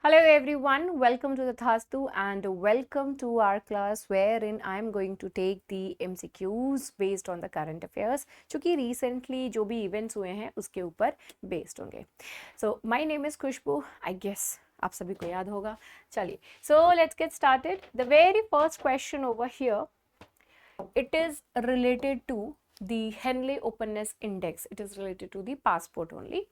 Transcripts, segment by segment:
Hello everyone, welcome to the Thastu and welcome to our class wherein I am going to take the MCQs based on the current affairs जो कि recently जो भी events हुए हैं उसके ऊपर based होंगे. So my name is Khushbu, I guess आप सभी को याद होगा. चलिए, so let's get started. The very first question over here, it is related to the Henley Openness Index. It is related to the passport only.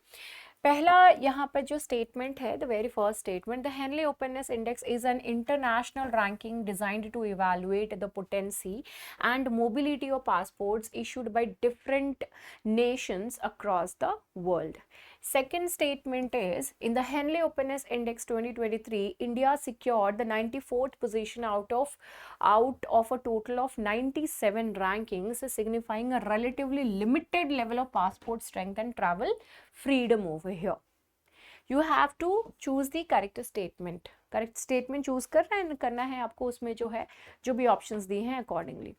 पहला यहाँ पर जो स्टेटमेंट है, the very first statement, the Henley openness index is an international ranking designed to evaluate the potency and mobility of passports issued by different nations across the world. Second statement is, in the Henley Openness Index 2023, India secured the 94th position out of a total of 97 rankings, signifying a relatively limited level of passport strength and travel freedom over here. You have to choose the correct statement. Correct statement choose करना है आपको, उसमें जो है जो भी options दिए हैं अकॉर्डिंगली.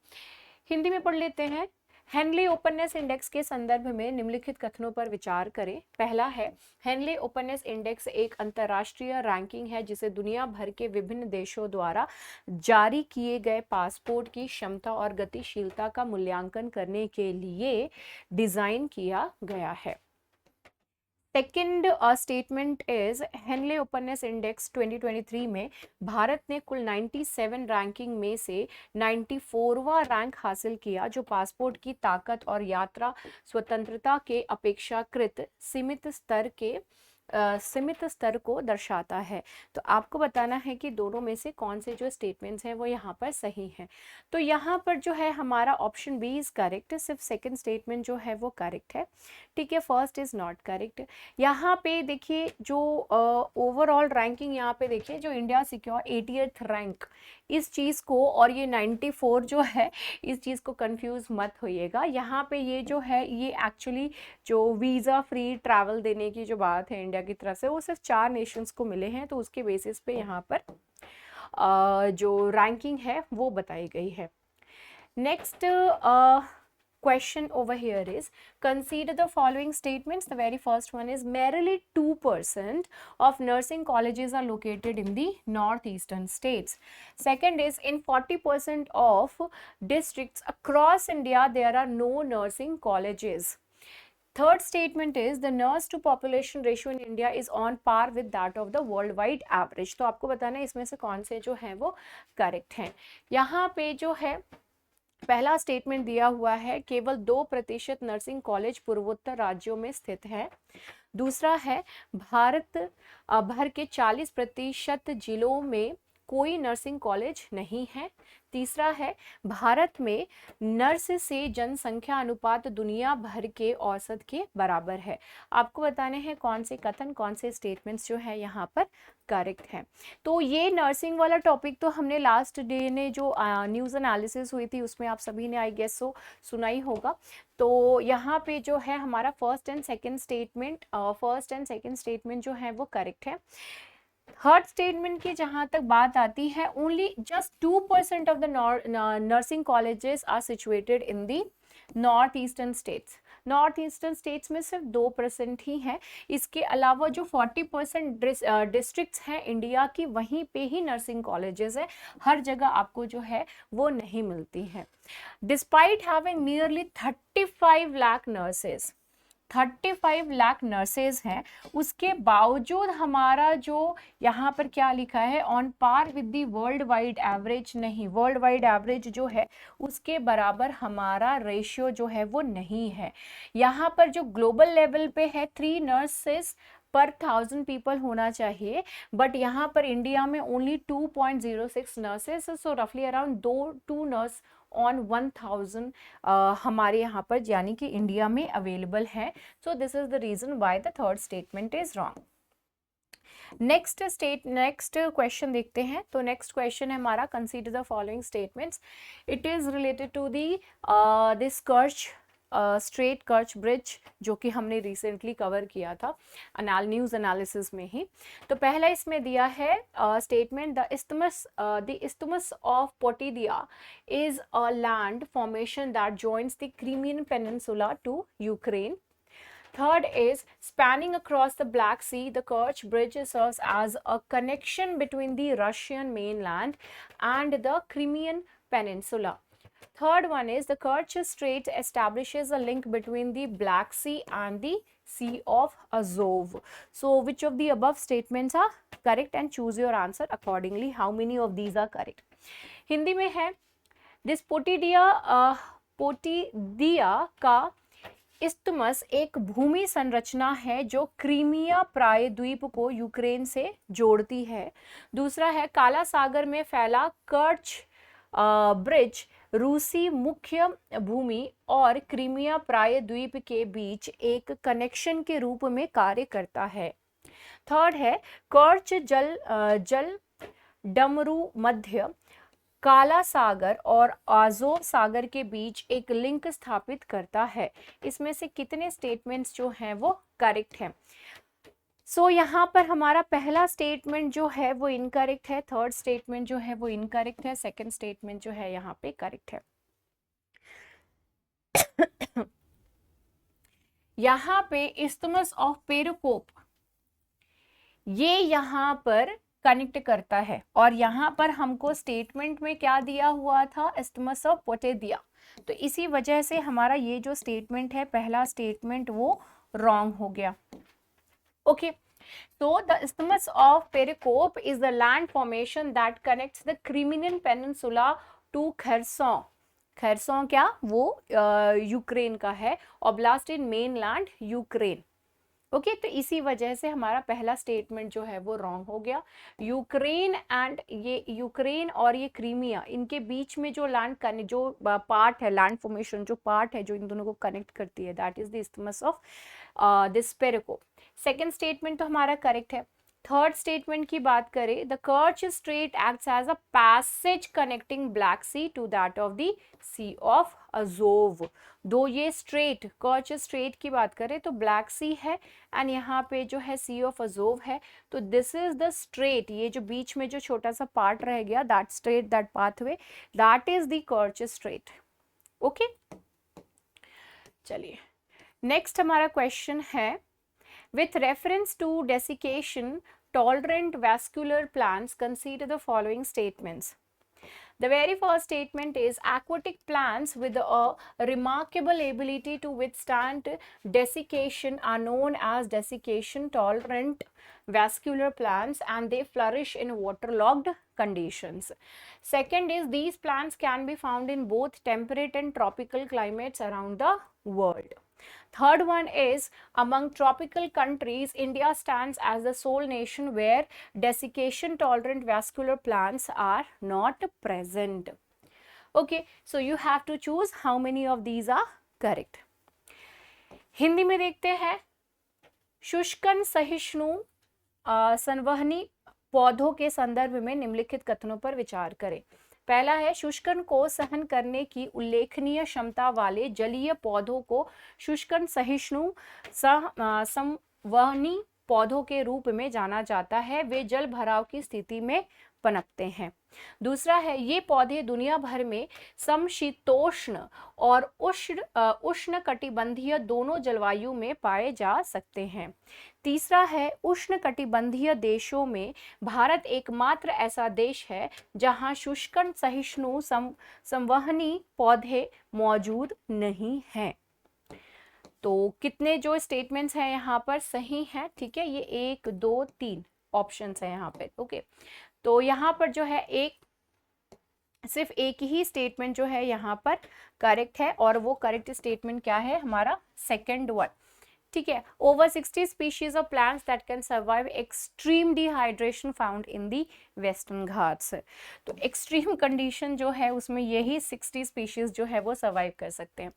हिंदी में पढ़ लेते हैं. हेनली ओपननेस इंडेक्स के संदर्भ में निम्नलिखित कथनों पर विचार करें. पहला है, हेनली ओपननेस इंडेक्स एक अंतर्राष्ट्रीय रैंकिंग है जिसे दुनिया भर के विभिन्न देशों द्वारा जारी किए गए पासपोर्ट की क्षमता और गतिशीलता का मूल्यांकन करने के लिए डिजाइन किया गया है. Second statement is, Henley openness index 2023 में भारत ने कुल 97 रैंकिंग में से 94वां रैंक हासिल किया, जो पासपोर्ट की ताकत और यात्रा स्वतंत्रता के अपेक्षाकृत सीमित स्तर को दर्शाता है. तो आपको बताना है कि दोनों में से कौन से जो स्टेटमेंट्स हैं वो यहाँ पर सही हैं. तो यहाँ पर जो है हमारा ऑप्शन बी इज करेक्ट. सिर्फ सेकंड स्टेटमेंट जो है वो करेक्ट है. ठीक है, फर्स्ट इज नॉट करेक्ट. यहाँ पे देखिए जो ओवरऑल रैंकिंग यहाँ पे देखिए जो इंडिया सिक्योर 80th रैंक, इस चीज़ को और ये 94 जो है इस चीज़ को कंफ्यूज मत होइएगा. यहाँ पे ये जो है ये एक्चुअली जो वीज़ा फ्री ट्रैवल देने की जो बात है इंडिया की तरफ से, वो सिर्फ 4 नेशंस को मिले हैं. तो उसके बेसिस पे यहाँ पर जो रैंकिंग है वो बताई गई है. Next question over here is, consider the following statements. The very first one is, merely 2% of nursing colleges are located in the northeastern states. Second is, in 40% of districts across India there are no nursing colleges. Third statement is, the nurse to population ratio in India is on par with that of the worldwide average. तो आपको बताना है इसमें से कौन से जो हैं वो करेक्ट हैं. यहाँ पे जो है पहला स्टेटमेंट दिया हुआ है, केवल 2% नर्सिंग कॉलेज पूर्वोत्तर राज्यों में स्थित है. दूसरा है, भारत भर के 40% जिलों में कोई नर्सिंग कॉलेज नहीं है. तीसरा है, भारत में नर्स से जनसंख्या अनुपात दुनिया भर के औसत के बराबर है. आपको बताने हैं कौन से कथन, कौन से स्टेटमेंट्स जो है यहाँ पर करेक्ट है. तो ये नर्सिंग वाला टॉपिक तो हमने लास्ट डे ने जो न्यूज़ एनालिसिस हुई थी उसमें आप सभी ने आई गेस सो सुना ही होगा. तो यहाँ पे जो है हमारा फर्स्ट एंड सेकंड स्टेटमेंट जो है वो करेक्ट है. थर्ड स्टेटमेंट की जहां तक बात आती है, only just 2% of the nursing colleges are situated in the north eastern states. North eastern states में सिर्फ 2% ही है. इसके अलावा जो 40% डिस्ट्रिक्ट्स हैं इंडिया की, वहीं पे ही नर्सिंग कॉलेजेस है. हर जगह आपको जो है वो नहीं मिलती है. Despite having nearly 35 lakh nurses, 35 lakh nurses हैं, उसके बावजूद हमारा जो यहाँ पर क्या लिखा है, on par with the world wide average, नहीं, वर्ल्ड वाइड एवरेज जो है उसके बराबर हमारा रेशियो जो है वो नहीं है. यहाँ पर जो ग्लोबल लेवल पे है 3 नर्सेज पर 1000 पीपल होना चाहिए, बट यहाँ पर इंडिया में ओनली 2.06 नर्सेज, सो रफली अराउंड 2 नर्स ऑन 1000 हमारे यहाँ पर यानी कि इंडिया में अवेलेबल है. So this is the reason why the third statement is wrong. Next question देखते हैं. तो नेक्स्ट क्वेश्चन है हमारा, consider the following statements. It is related to the this Kerch strait Kerch bridge जो कि हमने रिसेंटली कवर किया था न्यूज़ एनालिसिस में ही. तो पहला इसमें दिया है statement, the isthmus of Potidaea is a land formation that joins the Crimean peninsula to Ukraine. Third is spanning across the Black Sea, the Kerch Bridge serves as a connection between the Russian mainland and the Crimean Peninsula. Third one is the Kerch Strait establishes a link between the Black Sea and the Sea of Azov. So which of the above statements are correct and choose your answer accordingly. How many of these are correct? Hindi में है this पोटिदिया का isthmus एक भूमि संरचना है जो Crimea प्रायद्वीप को Ukraine से जोड़ती है। दूसरा है काला सागर में फैला कर्च ब्रिज रूसी मुख्य भूमि और क्रीमिया प्रायद्वीप के बीच एक कनेक्शन के रूप में कार्य करता है। थर्ड है कर्च जल डमरू मध्य काला सागर और आज़ोव सागर के बीच एक लिंक स्थापित करता है। इसमें से कितने स्टेटमेंट्स जो हैं वो करेक्ट हैं? सो यहाँ पर हमारा पहला स्टेटमेंट जो है वो इनकरेक्ट है, थर्ड स्टेटमेंट जो है वो इनकरेक्ट है, सेकंड स्टेटमेंट जो है यहाँ पे करेक्ट है। यहाँ पे इस्थमस ऑफ पेरिकोप ये यहाँ पर कनेक्ट करता है और यहाँ पर हमको स्टेटमेंट में क्या दिया हुआ था, इस्थमस ऑफ पोटिदिया। तो इसी वजह से हमारा ये जो स्टेटमेंट है पहला स्टेटमेंट वो रॉन्ग हो गया। Okay, so the Isthmus of Perikop is the land formation that connects the Crimean Peninsula to Kherson. Kherson क्या वो यूक्रेन का है, ओब्लास्ट इन मेनलैंड यूक्रेन। ओके, तो इसी वजह से हमारा पहला स्टेटमेंट जो है वो रॉन्ग हो गया। यूक्रेन और ये क्रीमिया इनके बीच में जो लैंड जो पार्ट है, लैंड फॉर्मेशन जो पार्ट है जो इन दोनों को कनेक्ट करती है, that is the isthmus of this Perekop. Second statement तो हमारा करेक्ट है। थर्ड स्टेटमेंट की बात करें, the Kerch strait acts as a passage connecting Black Sea to that of the Sea of Azov. दो ये स्ट्रेट, कर्च स्ट्रेट की बात करें तो ब्लैक सी है एंड यहाँ पे जो है सी ऑफ अजोव है। तो दिस इज द स्ट्रेट, ये जो बीच में जो छोटा सा पार्ट रह गया, that straight, that pathway, that is the Kerch straight. Okay, चलिए नेक्स्ट हमारा क्वेश्चन है, with reference to desiccation tolerant vascular plants, consider the following statements. The very first statement is aquatic plants with a remarkable ability to withstand desiccation are known as desiccation tolerant vascular plants and they flourish in waterlogged conditions. Second is these plants can be found in both temperate and tropical climates around the world. Third one is among tropical countries, India stands as the sole nation where desiccation tolerant vascular plants are not present. Okay, so you have to choose how many of these are correct. Hindi में देखते हैं, शुष्कन सहिष्णु संवहनी पौधों के संदर्भ में निम्नलिखित कथनों पर विचार करें। पहला है, शुष्कन को सहन करने की उल्लेखनीय क्षमता वाले जलीय पौधों को शुष्कन सहिष्णु संवहनी पौधों के रूप में जाना जाता है, वे जल भराव की स्थिति में पनपते हैं। दूसरा है, ये पौधे दुनिया भर में समशीतोष्ण और उष्ण कटिबंधीय दोनों जलवायु में पाए जा सकते हैं। तीसरा है, उष्ण कटिबंधीय देशों में भारत एकमात्र ऐसा देश है जहां शुष्कन सहिष्णु संवहनी पौधे मौजूद नहीं हैं। तो कितने जो स्टेटमेंट्स हैं यहाँ पर सही हैं, ठीक है, ये 1 2 3 ऑप्शंस हैं यहाँ पे। ओके, तो यहाँ पर जो है सिर्फ एक ही स्टेटमेंट जो है यहाँ पर करेक्ट है और वो करेक्ट स्टेटमेंट क्या है, हमारा सेकंड वन, ठीक है। Over 60 species of plants that can survive extreme dehydration found in the western Ghats. तो एक्सट्रीम कंडीशन जो है उसमें यही 60 स्पीशीज जो है वो सर्वाइव कर सकते हैं।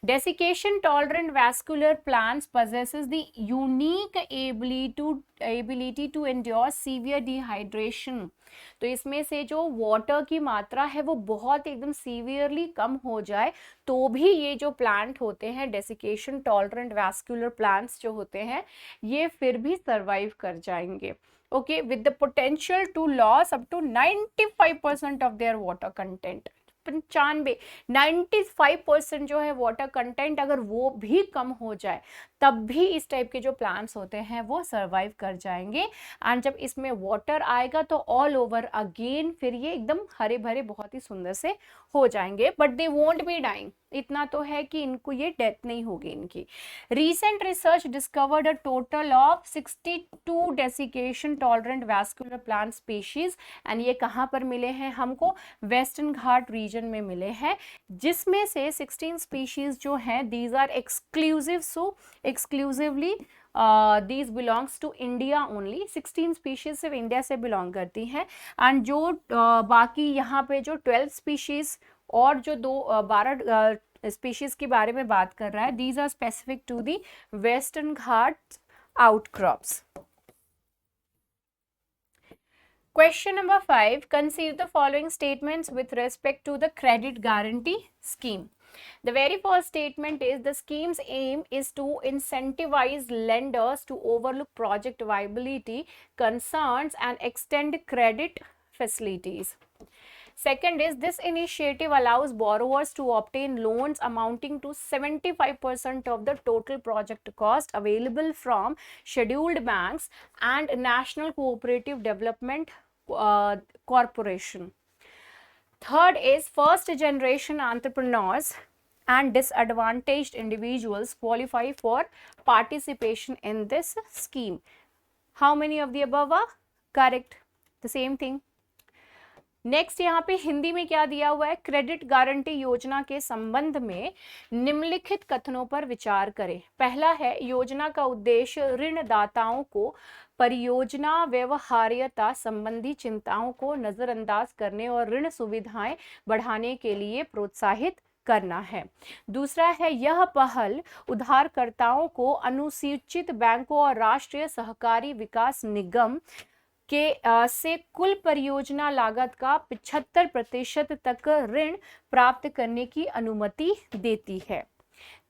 Desiccation tolerant vascular plants possesses the unique ability to endure severe dehydration. तो इसमें से जो वाटर की मात्रा है वो बहुत एकदम सीवियरली कम हो जाए तो भी ये जो प्लांट होते हैं, डेसिकेशन टॉलरेंट वैस्कुलर प्लांट्स जो होते हैं, ये फिर भी सर्वाइव कर जाएंगे। Okay, with the potential to loss up to 95% of their water content. 95% जो है वाटर कंटेंट अगर वो भी कम हो जाए तब भी इस टाइप के जो प्लांट्स होते हैं वो सर्वाइव कर जाएंगे। एंड जब इसमें वाटर आएगा तो ऑल ओवर अगेन फिर ये एकदम हरे भरे बहुत ही सुंदर से हो जाएंगे, but they won't be dying. इतना तो है कि इनको ये डेथ नहीं होगी इनकी। Recent research discovered a total of 62 desiccation tolerant vascular plant species, and ये कहाँ पर मिले हैं हमको? वेस्टर्न घाट रीजन में मिले हैं, जिसमें से 16 स्पीशीज जो हैं these are exclusive, so exclusively these belongs to India only। 16 species सिर्फ इंडिया से बिलोंग करती हैं। एंड जो बाकी यहाँ पे जो 12 स्पीशीज और जो 12 स्पीशीज के बारे में बात कर रहा है, these are specific to the western Ghats outcrops। Question number 5, consider the following statements with respect to the credit guarantee scheme। The very first statement is the scheme's aim is to incentivize lenders to overlook project viability concerns and extend credit facilities। Second is this initiative allows borrowers to obtain loans amounting to 75% of the total project cost available from scheduled banks and National Cooperative Development Corporation। Third is first generation entrepreneurs and disadvantaged individuals qualify for participation in this scheme। How many of the above are correct? The same thing। Next यहाँ पे हिंदी में क्या दिया हुआ है? Credit guarantee योजना के संबंध में निम्नलिखित कथनों पर विचार करें। पहला है, योजना का उद्देश्य ऋणदाताओं को परियोजना व्यवहार्यता संबंधी चिंताओं को नजरअंदाज करने और ऋण सुविधाएं बढ़ाने के लिए प्रोत्साहित करना है। दूसरा है, यह पहल उधारकर्ताओं को अनुसूचित बैंकों और राष्ट्रीय सहकारी विकास निगम के से कुल परियोजना लागत का 75% तक ऋण प्राप्त करने की अनुमति देती है।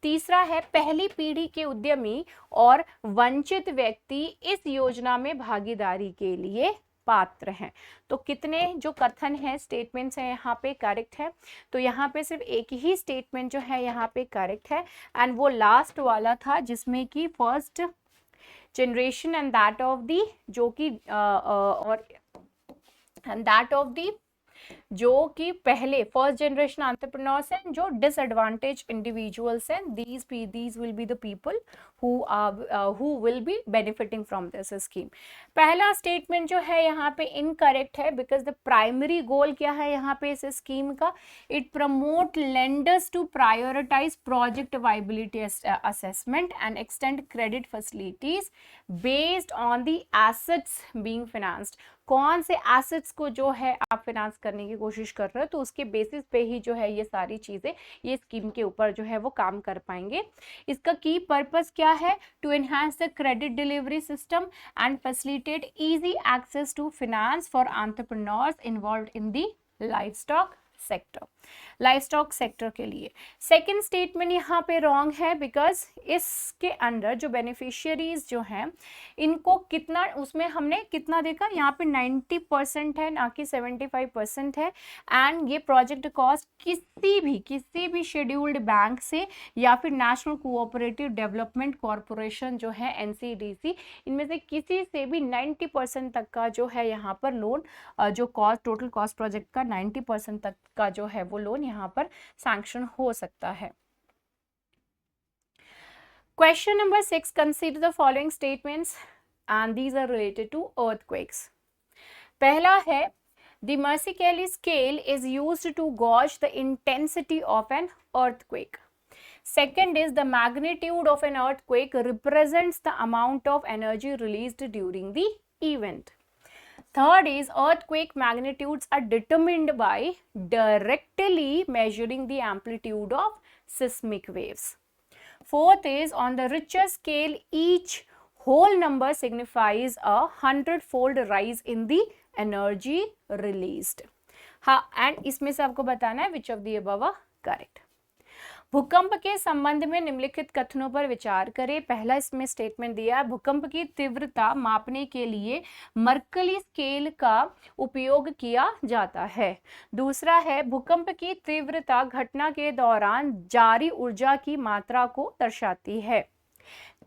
तीसरा है, पहली पीढ़ी के उद्यमी और वंचित व्यक्ति इस योजना में भागीदारी के लिए पात्र हैं। तो कितने जो कथन है, स्टेटमेंट्स हैं यहाँ पे करेक्ट है? तो यहाँ पे सिर्फ एक ही स्टेटमेंट जो है यहाँ पे करेक्ट है, एंड वो लास्ट वाला था जिसमें कि first generation and that of the जो कि और एंड दैट ऑफ दी जो कि पहले फर्स्ट जनरेशन एंटरप्रेन्योर्स हैं, जो डिसएडवांटेज इंडिविजुअल्स हैं, these will be the people who will be benefiting from this scheme। पहला स्टेटमेंट जो है यहाँ पे इनकरेक्ट है, बिकॉज द प्राइमरी गोल क्या है यहाँ पे इस स्कीम का? It promote lenders to prioritize project viability assessment and extend credit facilities based on the assets being financed. कौन से एसेट्स को जो है आप फाइनेंस करने की कोशिश कर रहे हो, तो उसके बेसिस पे ही जो है ये सारी चीजें ये स्कीम के ऊपर जो है वो काम कर पाएंगे। इसका की पर्पस क्या है? To enhance the credit delivery system and facilitate easy access to finance for entrepreneurs involved in the livestock sector. Livestock sector के लिए सेकंड स्टेटमेंट यहाँ पे रॉन्ग है, बिकॉज इसके अंदर जो बेनिफिशियरीज जो हैं इनको कितना, उसमें हमने कितना देखा यहाँ पे 90% है ना कि 75% है। एंड ये प्रोजेक्ट कॉस्ट किसी भी शेड्यूल्ड बैंक से या फिर नेशनल कोऑपरेटिव डेवलपमेंट कॉरपोरेशन जो है NCDC, इनमें से किसी से भी 90% तक का जो है यहाँ पर लोन, जो कॉस्ट टोटल कॉस्ट प्रोजेक्ट का 90% तक का जो है वो लोन यहाँ पर सैंक्शन हो सकता है। Question number 6, consider the following statements and these are related to earthquakes। पहला है, the Mercalli scale is used to gauge the intensity of an earthquake। Second is, the magnitude of an earthquake represents the amount of energy released during the event। Third is, earthquake magnitudes are determined by directly measuring the amplitude of seismic waves। Fourth is, on the Richter scale, each whole number signifies a 100-fold rise in the energy released। हाँ, and इसमें से आपको बताना है which of the above are correct। भूकंप के संबंध में निम्नलिखित कथनों पर विचार करें। पहला इसमें स्टेटमेंट दिया, भूकंप की तीव्रता मापने के लिए मर्कली स्केल का उपयोग किया जाता है। दूसरा है, भूकंप की तीव्रता घटना के दौरान जारी ऊर्जा की मात्रा को दर्शाती है।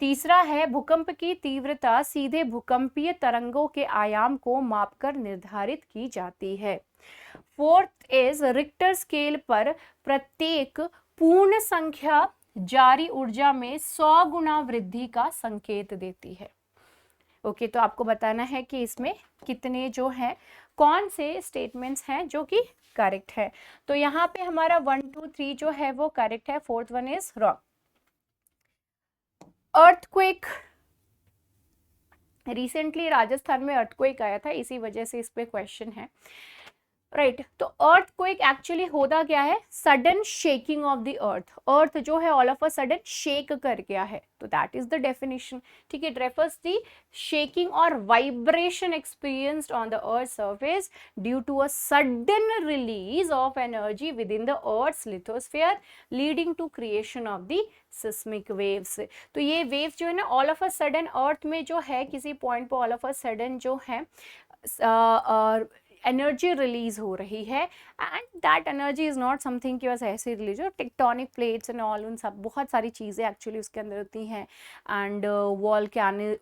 तीसरा है भूकंप की तीव्रता सीधे भूकंपीय तरंगों के आयाम को मापकर निर्धारित की जाती है। फोर्थ इज रिक्टर स्केल पर प्रत्येक पूर्ण संख्या जारी ऊर्जा में 100 गुना वृद्धि का संकेत देती है। ओके, तो आपको बताना है कि इसमें कितने जो है कौन से स्टेटमेंट्स हैं जो कि करेक्ट है। तो यहाँ पे हमारा 1 2 3 जो है वो करेक्ट है, fourth one is wrong. Earthquake, recently Rajasthan में अर्थक्वेक आया था, इसी वजह से इस पे क्वेश्चन है, राइट। तो अर्थक्वेक एक्चुअली होता क्या है, sudden shaking of the earth, earth जो है all of a sudden shake कर गया है, तो दैट इज द डेफिनेशन, ठीक है। इट रेफर्स द शेकिंग और vibration experienced on the earth surface due to a sudden release of energy within the earth's lithosphere leading to creation of the seismic waves. तो ये waves जो है ना all of a sudden earth में जो है किसी point पर ऑल ऑफ अ सडन जो है एनर्जी रिलीज हो रही है, and that energy is not something कि बस ऐसे रिलीज हो, टेक्टोनिक प्लेट्स एंड ऑल, उन सब बहुत सारी चीज़ें एक्चुअली उसके अंदर होती हैं, एंड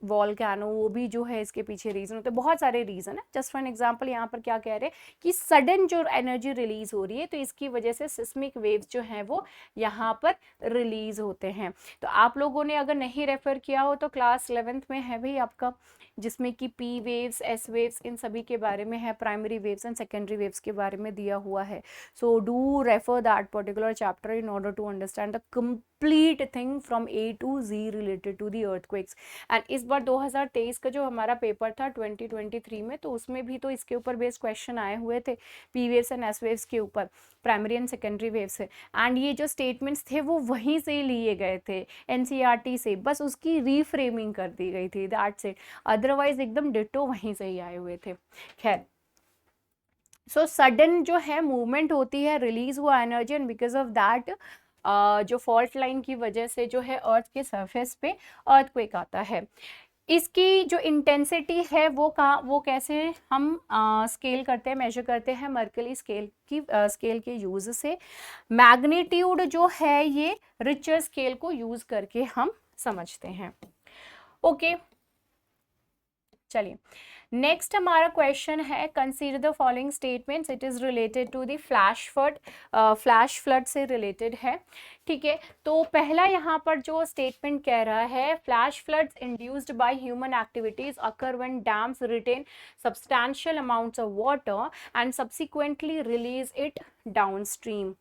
वॉल्केनो वो भी जो है इसके पीछे रीज़न होते हैं, बहुत सारे रीज़न है। जस्ट फॉर एन एग्जांपल यहाँ पर क्या कह रहे हैं कि सडन जो एनर्जी रिलीज हो रही है, तो इसकी वजह से सिस्मिक वेव्स जो हैं वो यहाँ पर रिलीज होते हैं। तो आप लोगों ने अगर नहीं रेफर किया हो तो क्लास 11th में है भाई आपका, जिसमें कि पी वेव्स, एस वेव्स, इन सभी के बारे में है, primary waves and secondary waves के बारे में दिया हुआ है। So do refer that particular chapter in order to understand the complete thing from A to Z related to the earthquakes. And इस बार 2023 का जो हमारा पेपर था 2023 में, तो उसमें भी तो इसके ऊपर बेस्ड क्वेश्चन आए हुए थे, P waves and S waves के ऊपर, प्राइमरी एंड सेकेंडरी वेव्स से, एंड ये जो स्टेटमेंट्स थे वो वहीं से लिए गए थे NCERT से, बस उसकी रीफ्रेमिंग कर दी गई थी, दैट्स इट, अदरवाइज एकदम डिटो वहीं से ही आए हुए थे। खैर, सो सडन जो है मूवमेंट होती है, रिलीज हुआ energy, and because of that जो फॉल्ट लाइन की वजह से जो है अर्थ के सरफेस पे अर्थक्वेक आता है। इसकी जो इंटेंसिटी है वो कैसे हम स्केल करते हैं, मेजर करते हैं, मर्कली स्केल के यूज से। मैग्नीट्यूड जो है ये रिचर स्केल को यूज करके हम समझते हैं। ओके, चलिए नेक्स्ट हमारा क्वेश्चन है, consider the following statements, it is related to the flash flood से रिलेटेड है, ठीक है। तो पहला यहाँ पर जो स्टेटमेंट कह रहा है, flash floods induced by human activities occur when dams retain substantial amounts of water and subsequently release it downstream.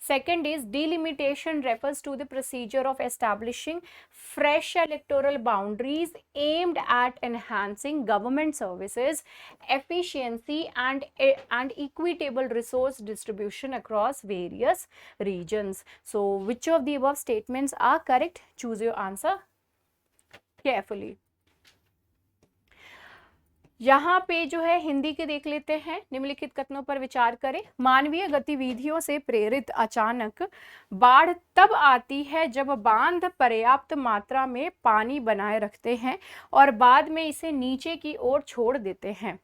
Second is delimitation refers to the procedure of establishing fresh electoral boundaries aimed at enhancing government services, efficiency and equitable resource distribution across various regions. So which of the above statements are correct? Choose your answer carefully. यहाँ पे जो है हिंदी के देख लेते हैं, निम्नलिखित कथनों पर विचार करें। मानवीय गतिविधियों से प्रेरित अचानक बाढ़ तब आती है जब बांध पर्याप्त मात्रा में पानी बनाए रखते हैं और बाद में इसे नीचे की ओर छोड़ देते हैं।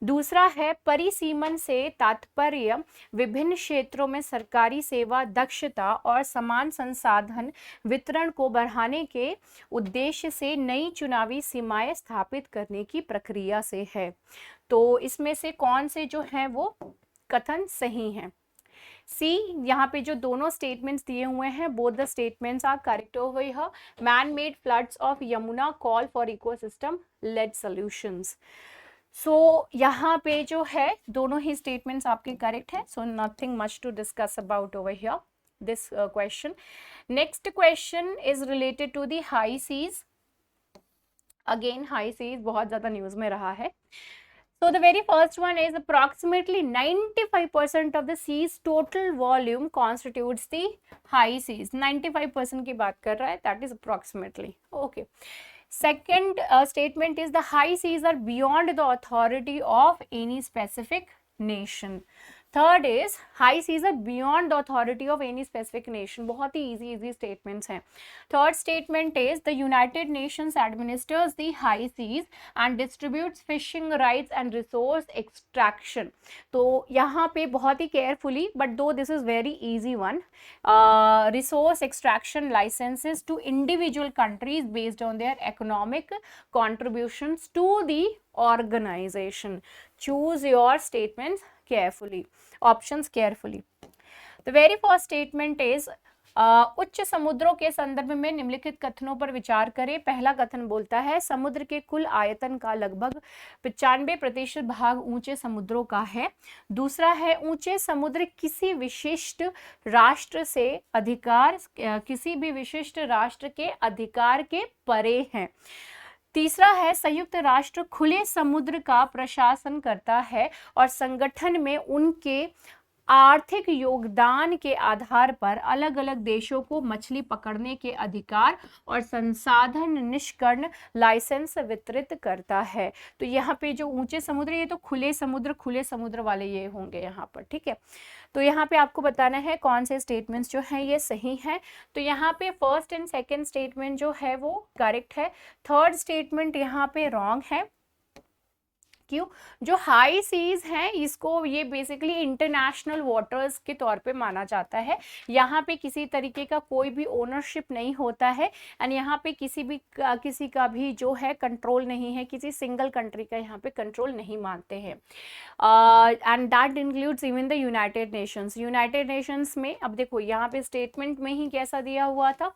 दूसरा है, परिसीमन से तात्पर्य विभिन्न क्षेत्रों में सरकारी सेवा दक्षता और समान संसाधन वितरण को बढ़ाने के उद्देश्य से नई चुनावी सीमाएं स्थापित करने की प्रक्रिया से है। तो इसमें से कौन से जो हैं वो कथन सही हैं? सी, यहाँ पे जो दोनों स्टेटमेंट्स दिए हुए हैं, both the statements are correct over here. Man made floods of Yamuna call for ecosystem led solutions. So यहाँ पे जो है दोनों ही स्टेटमेंट्स आपके करेक्ट है, so nothing much to discuss about over here this question. Next question is related to the high seas. Again high seas बहुत ज्यादा news में रहा है। So the very first one is approximately 95% of the sea's total volume constitutes the high seas. 95% की बात कर रहा है, that is approximately. Okay. Second statement is the high seas are beyond the authority of any specific nation. Third is high seas are beyond the authority of any specific nation, बहुत ही easy statements हैं। Third statement is the united nations administers the high seas and distributes fishing rights and resource extraction. तो यहाँ पे बहुत ही carefully, but though this is very easy one, resource extraction licenses to individual countries based on their economic contributions to the organization. Choose your statements carefully, options carefully. The very first statement is उच्च समुद्रों के संदर्भ में निम्नलिखित कथनों पर विचार करें। पहला कथन बोलता है समुद्र के कुल आयतन का लगभग 95% भाग ऊंचे समुद्रों का है। दूसरा है ऊंचे समुद्र किसी विशिष्ट राष्ट्र से अधिकार, किसी भी विशिष्ट राष्ट्र के अधिकार के परे हैं। तीसरा है संयुक्त राष्ट्र खुले समुद्र का प्रशासन करता है और संगठन में उनके आर्थिक योगदान के आधार पर अलग अलग देशों को मछली पकड़ने के अधिकार और संसाधन निष्कर्ण लाइसेंस वितरित करता है। तो यहाँ पे जो ऊंचे समुद्र, ये तो खुले समुद्र वाले ये होंगे यहाँ पर, ठीक है। तो यहाँ पे आपको बताना है कौन से स्टेटमेंट्स जो हैं ये सही हैं। तो यहाँ पे फर्स्ट एंड सेकेंड स्टेटमेंट जो है वो करेक्ट है। थर्ड स्टेटमेंट यहाँ पे रॉन्ग है। क्यों? जो हाई सीज हैं इसको ये बेसिकली इंटरनेशनल वाटर्स के तौर पे माना जाता है। यहाँ पे किसी तरीके का कोई भी ओनरशिप नहीं होता है एंड यहाँ पे किसी का भी जो है कंट्रोल नहीं है, किसी सिंगल कंट्री का यहाँ पे कंट्रोल नहीं मानते हैं। And that includes even the united Nations में। अब देखो यहाँ पे स्टेटमेंट में ही कैसा दिया हुआ था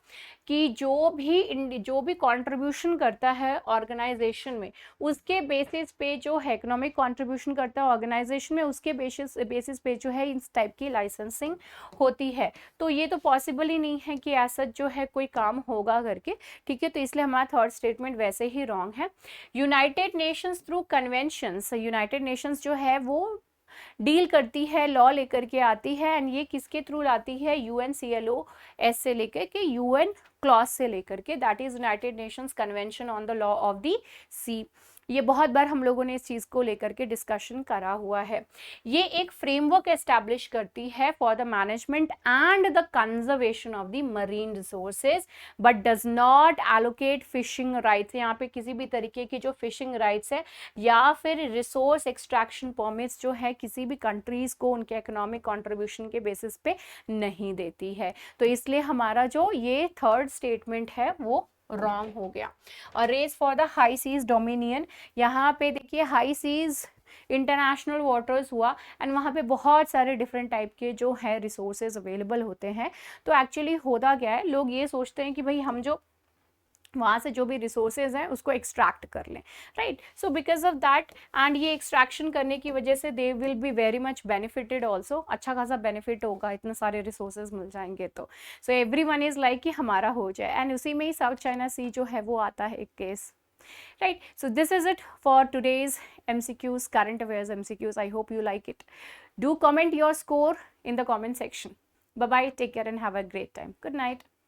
कि जो भी कंट्रीब्यूशन करता है ऑर्गेनाइजेशन में, उसके बेसिस पे जो है इकोनॉमिक कंट्रीब्यूशन करता है ऑर्गेनाइजेशन में, उसके बेसिस पे जो है इस टाइप की लाइसेंसिंग होती है। तो ये तो पॉसिबल ही नहीं है कि ऐसा जो है कोई काम होगा करके, ठीक है। तो इसलिए हमारा थर्ड स्टेटमेंट वैसे ही रॉन्ग है। United Nations through conventions, United Nations जो है वो डील करती है, लॉ लेकर के आती है एंड ये किसके थ्रू आती है? UNCLOS से लेकर के UN क्लॉज से लेकर के, that is United Nations Convention on the Law of the Sea. ये बहुत बार हम लोगों ने इस चीज़ को लेकर के डिस्कशन करा हुआ है। ये एक फ्रेमवर्क एस्टैब्लिश करती है for the management and the conservation of the marine resources but does not allocate fishing rights. यहाँ पे किसी भी तरीके की जो फिशिंग राइट्स है या फिर रिसोर्स एक्सट्रैक्शन परमिट्स जो है किसी भी कंट्रीज को उनके इकोनॉमिक कंट्रीब्यूशन के बेसिस पे नहीं देती है। तो इसलिए हमारा जो ये थर्ड स्टेटमेंट है वो रॉन्ग हो गया। और race for the high seas dominion, यहाँ पे देखिए हाई सीज इंटरनेशनल वाटर्स हुआ एंड वहाँ पे बहुत सारे डिफरेंट टाइप के जो है रिसोर्सेज अवेलेबल होते हैं। तो एक्चुअली होता क्या है, लोग ये सोचते हैं कि भाई हम जो वहाँ से जो भी रिसोर्सेज हैं उसको एक्सट्रैक्ट कर लें, right. So because of that and ये एक्सट्रैक्शन करने की वजह से they will be very much benefited also, अच्छा खासा बेनिफिट होगा, इतने सारे रिसोर्सेज मिल जाएंगे। तो so every one is like कि हमारा हो जाए एंड उसी में ही साउथ चाइना सी जो है वो आता है एक case, right? So this is it for today's MCQs, current affairs MCQs. I hope you like it. Do comment your score in the comment section. Bye bye, take care and have a great time. Good night.